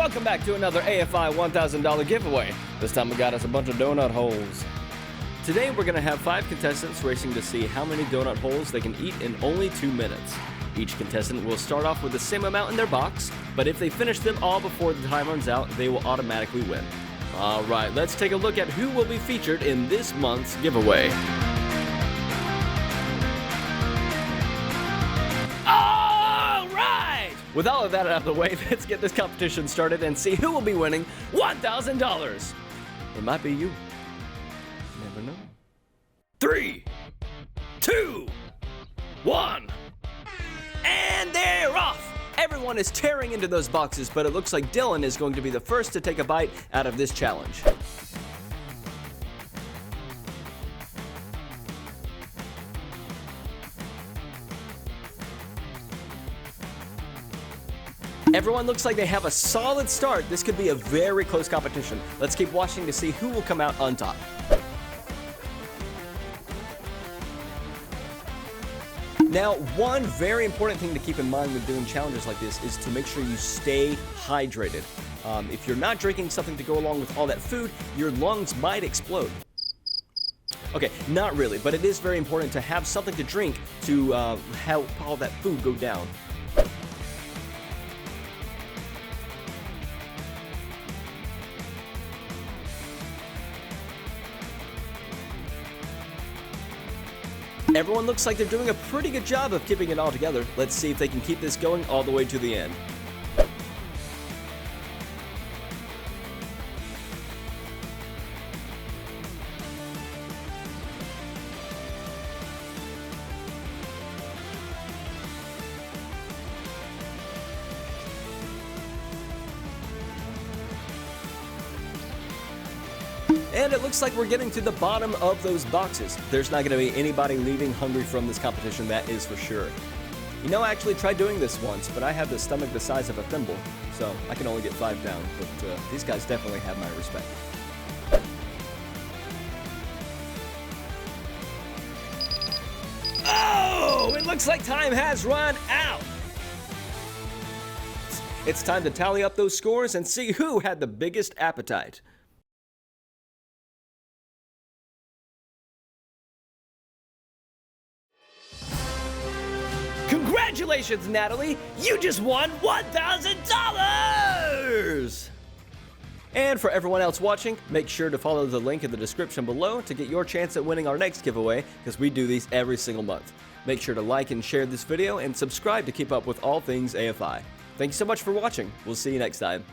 welcome back to another AFI $1,000 giveaway. This time we got us a bunch of donut holes. Today we're going to have 5 contestants racing to see how many donut holes they can eat in only 2 minutes. Each contestant will start off with the same amount in their box, but if they finish them all before the time runs out, they will automatically win. Alright, let's take a look at who will be featured in this month's giveaway. With all of that out of the way, let's get this competition started and see who will be winning $1,000. It might be you. Never know. 3, 2, 1. And they're off! Everyone is tearing into those boxes, but it looks like Dylan is going to be the first to take a bite out of this challenge. Everyone looks like they have a solid start. This could be a very close competition. Let's keep watching to see who will come out on top. Now, one very important thing to keep in mind when doing challenges like this is to make sure you stay hydrated. If you're not drinking something to go along with all that food, your lungs might explode. Okay, not really, but it is very important to have something to drink to help all that food go down. Everyone looks like they're doing a pretty good job of keeping it all together. Let's see if they can keep this going all the way to the end. And it looks like we're getting to the bottom of those boxes. There's not going to be anybody leaving hungry from this competition, that is for sure. You know, I actually tried doing this once, but I have the stomach the size of a thimble, so I can only get 5 down, but these guys definitely have my respect. Oh, it looks like time has run out. It's time to tally up those scores and see who had the biggest appetite. Congratulations, Natalie! You just won $1,000! And for everyone else watching, make sure to follow the link in the description below to get your chance at winning our next giveaway, because we do these every single month. Make sure to like and share this video and subscribe to keep up with all things AFI. Thank you so much for watching. We'll see you next time.